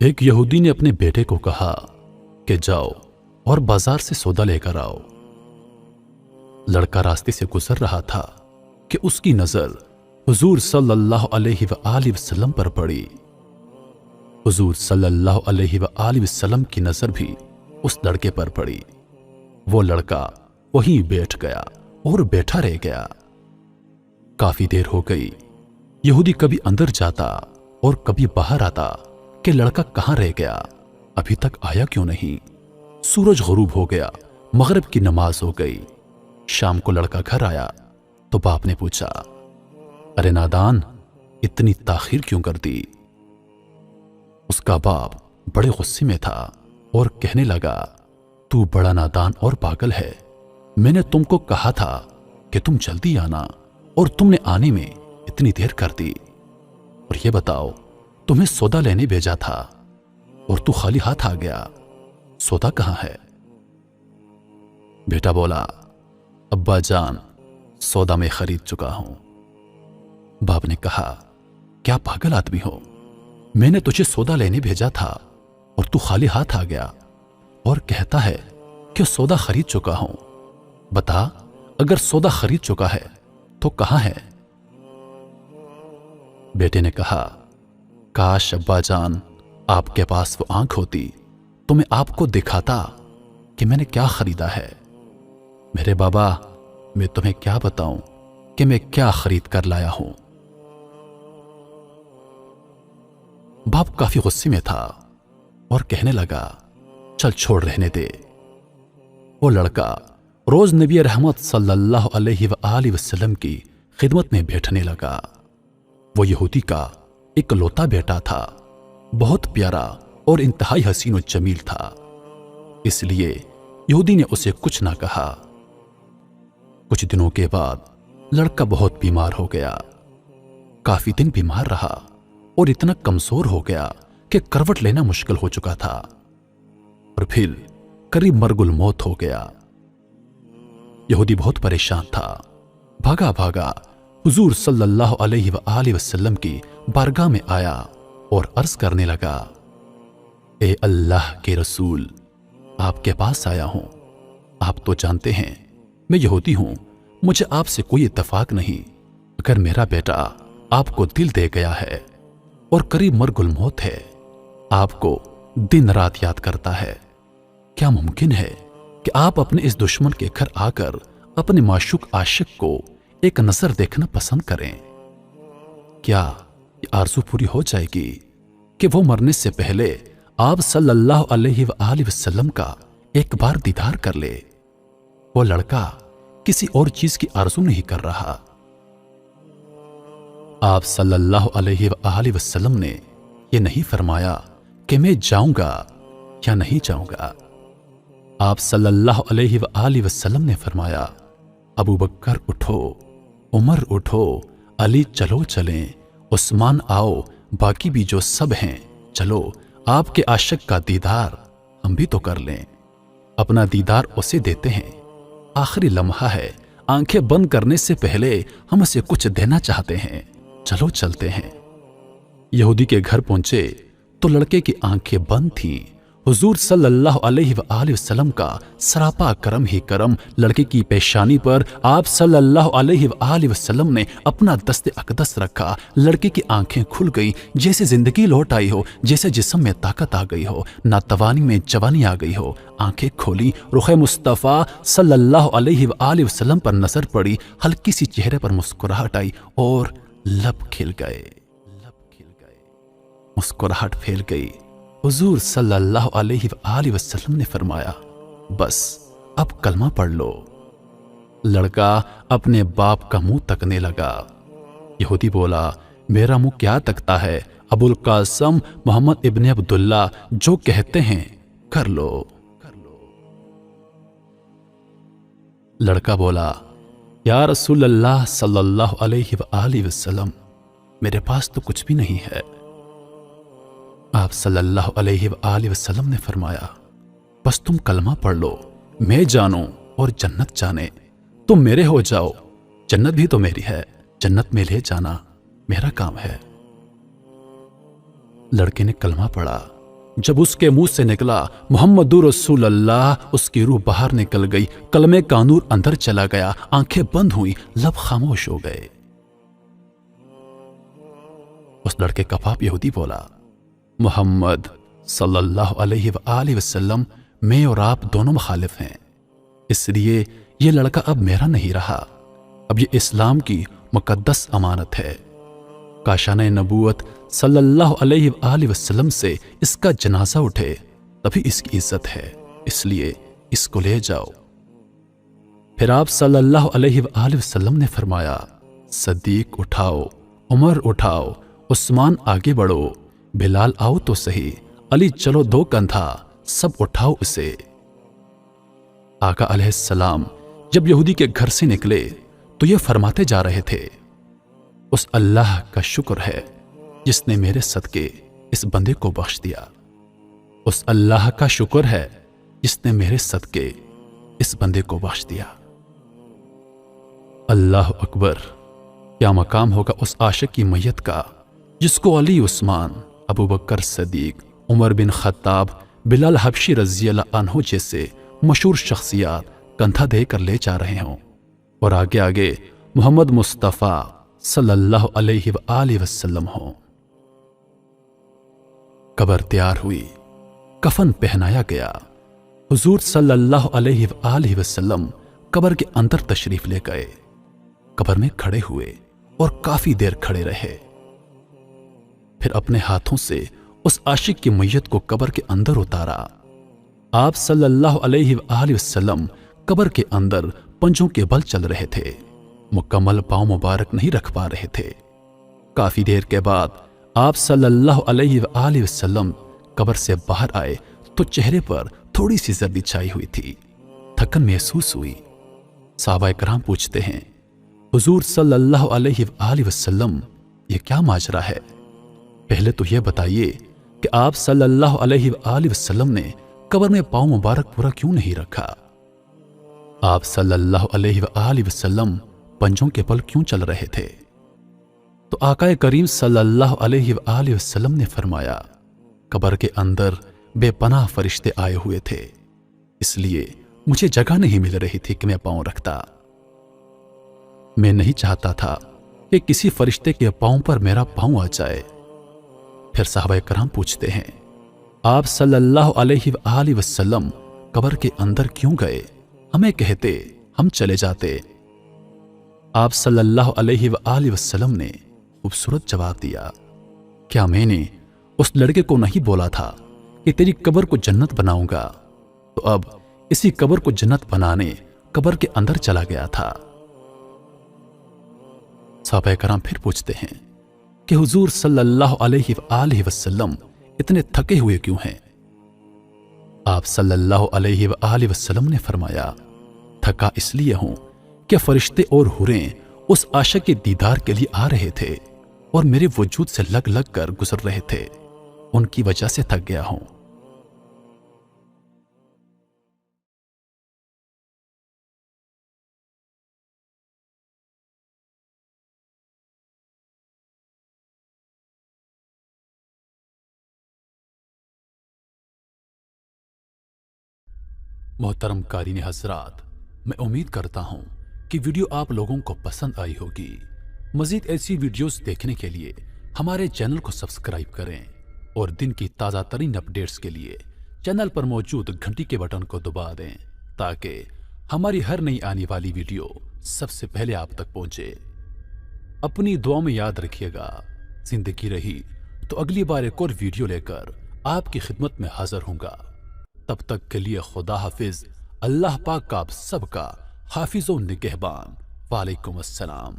ایک یہودی نے اپنے بیٹے کو کہا کہ جاؤ اور بازار سے سودا لے کر آؤ۔ لڑکا راستے سے گزر رہا تھا کہ اس کی نظر حضور صلی اللہ علیہ وآلہ وسلم پر پڑی۔ حضور صلی اللہ علیہ وآلہ وسلم کی نظر بھی اس لڑکے پر پڑی۔ وہ لڑکا وہیں بیٹھ گیا اور بیٹھا رہ گیا۔ کافی دیر ہو گئی۔ یہودی کبھی اندر جاتا اور کبھی باہر آتا کہ لڑکا کہاں رہ گیا، ابھی تک آیا کیوں نہیں۔ سورج غروب ہو گیا، مغرب کی نماز ہو گئی۔ شام کو لڑکا گھر آیا تو باپ نے پوچھا، ارے نادان، اتنی تاخیر کیوں کر دی؟ اس کا باپ بڑے غصے میں تھا اور کہنے لگا، تو بڑا نادان اور پاگل ہے۔ میں نے تم کو کہا تھا کہ تم جلدی آنا اور تم نے آنے میں اتنی دیر کر دی۔ اور یہ بتاؤ، تمہیں سودا لینے بھیجا تھا اور تو خالی ہاتھ آ گیا، سودا کہاں ہے؟ بیٹا بولا، ابا جان، سودا میں خرید چکا ہوں۔ باپ نے کہا، کیا پاگل آدمی ہو؟ میں نے تجھے سودا لینے بھیجا تھا اور تو خالی ہاتھ آ گیا اور کہتا ہے کہ سودا خرید چکا ہوں۔ بتا، اگر سودا خرید چکا ہے تو کہاں ہے؟ بیٹے نے کہا، کاش ابا جان آپ کے پاس وہ آنکھ ہوتی تو میں آپ کو دکھاتا کہ میں نے کیا خریدا ہے۔ میرے بابا، میں تمہیں کیا بتاؤں کہ میں کیا خرید کر لایا ہوں۔ باپ کافی غصے میں تھا اور کہنے لگا، چل چھوڑ، رہنے دے۔ وہ لڑکا روز نبی رحمت صلی اللہ علیہ وآلہ وسلم کی خدمت میں بیٹھنے لگا۔ وہ یہودی کا اکلوتا بیٹا تھا، بہت پیارا اور انتہائی حسین و جمیل تھا، اس لیے یہودی نے اسے کچھ نہ کہا۔ کچھ دنوں کے بعد لڑکا بہت بیمار ہو گیا۔ کافی دن بیمار رہا اور اتنا کمزور ہو گیا کہ کروٹ لینا مشکل ہو چکا تھا، اور پھر قریب مرگ الموت ہو گیا۔ یہودی بہت پریشان تھا، بھاگا بھاگا حضور صلی اللہ علیہ وآلہ وسلم کی بارگاہ میں آیا اور عرض کرنے لگا، اے اللہ کے رسول، آپ کے پاس آیا ہوں۔ آپ تو جانتے ہیں میں یہودی ہوں، مجھے آپ سے کوئی اتفاق نہیں، اگر میرا بیٹا آپ کو دل دے گیا ہے اور قریب مرگ الموت ہے، آپ کو دن رات یاد کرتا ہے، کیا ممکن ہے کہ آپ اپنے اس دشمن کے گھر آ کر اپنے معشوق عاشق کو ایک نظر دیکھنا پسند کریں؟ کیا یہ آرزو پوری ہو جائے گی کہ وہ مرنے سے پہلے آپ صلی اللہ علیہ وآلہ وسلم کا ایک بار دیدار کر لے؟ وہ لڑکا کسی اور چیز کی آرزو نہیں کر رہا۔ آپ صلی اللہ علیہ وآلہ وسلم نے یہ نہیں فرمایا کہ میں جاؤں گا یا نہیں جاؤں گا۔ آپ صلی اللہ علیہ وآلہ وسلم نے فرمایا، ابو بکر اٹھو، عمر اٹھو، علی چلو چلیں، عثمان آؤ، باقی بھی جو سب ہیں چلو، آپ کے عاشق کا دیدار ہم بھی تو کر لیں۔ اپنا دیدار اسے دیتے ہیں، آخری لمحہ ہے، آنکھیں بند کرنے سے پہلے ہم اسے کچھ دینا چاہتے ہیں، چلو چلتے ہیں۔ یہودی کے گھر پہنچے تو لڑکے کی آنکھیں بند تھیں۔ حضور صلی اللہ علیہ وآلہ وسلم کا سراپا کرم ہی کرم، لڑکے کی پیشانی پر آپ صلی اللہ علیہ وآلہ وسلم نے اپنا دست اقدس رکھا۔ لڑکے کی آنکھیں کھل گئی، جیسے زندگی لوٹ آئی ہو، جیسے جسم میں طاقت آ گئی ہو، ناتوانی میں جوانی آ گئی ہو۔ آنکھیں کھولی، رخ مصطفیٰ صلی اللہ علیہ وآلہ وسلم پر نظر پڑی، ہلکی سی چہرے پر مسکراہٹ آئی اور لب کھل گئے، مسکراہٹ پھیل گئی۔ حضور صلی اللہ علیہ وآلہ وسلم نے فرمایا، بس اب کلمہ پڑھ لو۔ لڑکا اپنے باپ کا منہ تکنے لگا۔ یہودی بولا، میرا منہ کیا تکتا ہے؟ ابو القاسم محمد ابن عبداللہ جو کہتے ہیں کر لو۔ لڑکا بولا، یا رسول اللہ صلی اللہ علیہ وآلہ وسلم، میرے پاس تو کچھ بھی نہیں ہے۔ آپ صلی اللہ علیہ وآلہ وسلم نے فرمایا، بس تم کلمہ پڑھ لو، میں جانوں اور جنت جانے، تم میرے ہو جاؤ، جنت بھی تو میری ہے، جنت میں لے جانا میرا کام ہے۔ لڑکے نے کلمہ پڑھا جب اس کے منہ سے نکلا محمد رسول اللہ، اس کی روح باہر نکل گئی، کلمے کا نور اندر چلا گیا، آنکھیں بند ہوئی، لب خاموش ہو گئے۔ اس لڑکے کا باپ یہودی بولا، محمد صلی اللہ علیہ وآلہ وسلم، میں اور آپ دونوں مخالف ہیں، اس لیے یہ لڑکا اب میرا نہیں رہا، اب یہ اسلام کی مقدس امانت ہے۔ کاشانہ نبوت صلی اللہ علیہ وآلہ وسلم سے اس کا جنازہ اٹھے تبھی اس کی عزت ہے، اس لیے اس کو لے جاؤ۔ پھر آپ صلی اللہ علیہ وآلہ وسلم نے فرمایا، صدیق اٹھاؤ، عمر اٹھاؤ، عثمان آگے بڑھو، بلال آؤ تو صحیح، علی چلو دو کندھا، سب اٹھاؤ اسے۔ آقا علیہ السلام جب یہودی کے گھر سے نکلے تو یہ فرماتے جا رہے تھے، اس اللہ کا شکر ہے جس نے میرے صدقے اس بندے کو بخش دیا، اس اللہ کا شکر ہے جس نے میرے صدقے اس بندے کو بخش دیا۔ اللہ اکبر! کیا مقام ہوگا اس عاشق کی میت کا جس کو علی، عثمان، ابو بکر صدیق، عمر بن خطاب، بلال حبشی رضی اللہ عنہ جیسے مشہور شخصیات کندھا دے کر لے جا رہے ہوں، اور آگے آگے محمد مصطفیٰ صلی اللہ علیہ وآلہ وسلم ہوں۔ قبر تیار ہوئی، کفن پہنایا گیا، حضور صلی اللہ علیہ وآلہ وسلم قبر کے اندر تشریف لے گئے، قبر میں کھڑے ہوئے اور کافی دیر کھڑے رہے، پھر اپنے ہاتھوں سے اس عاشق کی میت کو قبر کے اندر اتارا۔ آپ صلی اللہ علیہ وآلہ وسلم قبر کے اندر پنجوں کے بل چل رہے تھے، مکمل پاؤں مبارک نہیں رکھ پا رہے تھے۔ کافی دیر کے بعد آپ صلی اللہ علیہ وآلہ وسلم قبر سے باہر آئے تو چہرے پر تھوڑی سی زردی چھائی ہوئی تھی، تھکن محسوس ہوئی۔ صحابہ کرام پوچھتے ہیں، حضور صلی اللہ علیہ وآلہ وسلم یہ کیا ماجرا ہے؟ پہلے تو یہ بتائیے کہ آپ صلی اللہ علیہ وآلہ وسلم نے قبر میں پاؤں مبارک پورا کیوں نہیں رکھا؟ آپ صلی اللہ علیہ وآلہ وسلم پنجوں کے بل کیوں چل رہے تھے؟ تو آقا کریم صلی اللہ علیہ وآلہ وسلم نے فرمایا، قبر کے اندر بے پناہ فرشتے آئے ہوئے تھے، اس لیے مجھے جگہ نہیں مل رہی تھی کہ میں پاؤں رکھتا۔ میں نہیں چاہتا تھا کہ کسی فرشتے کے پاؤں پر میرا پاؤں آ جائے۔ پھر صحابہ کرام پوچھتے ہیں، آپ صلی اللہ علیہ وآلہ وسلم قبر کے اندر کیوں گئے؟ ہمیں کہتے، ہم چلے جاتے۔ آپ صلی اللہ علیہ وآلہ وسلم نے خوبصورت جواب دیا، کیا میں نے اس لڑکے کو نہیں بولا تھا کہ تیری قبر کو جنت بناؤں گا؟ تو اب اسی قبر کو جنت بنانے قبر کے اندر چلا گیا تھا۔ صحابہ کرام پھر پوچھتے ہیں کہ حضور صلی اللہ علیہ وآلہ وسلم اتنے تھکے ہوئے کیوں ہیں؟ آپ صلی اللہ علیہ وآلہ وسلم نے فرمایا، تھکا اس لیے ہوں کہ فرشتے اور حوریں اس عاشق کے دیدار کے لیے آ رہے تھے اور میرے وجود سے لگ لگ کر گزر رہے تھے، ان کی وجہ سے تھک گیا ہوں۔ محترم قارئین حضرات، میں امید کرتا ہوں کہ ویڈیو آپ لوگوں کو پسند آئی ہوگی۔ مزید ایسی ویڈیوز دیکھنے کے لیے ہمارے چینل کو سبسکرائب کریں اور دن کی تازہ ترین اپڈیٹس کے لیے چینل پر موجود گھنٹی کے بٹن کو دبا دیں تاکہ ہماری ہر نئی آنے والی ویڈیو سب سے پہلے آپ تک پہنچے۔ اپنی دعاؤں میں یاد رکھیے گا، زندگی رہی تو اگلی بار ایک اور ویڈیو لے کر آپ کی خدمت میں حاضر ہوں گا۔ تب تک کے لیے خدا حافظ، اللہ پاک کا آپ سب کا حافظ و نگہبان۔ وعلیکم السلام۔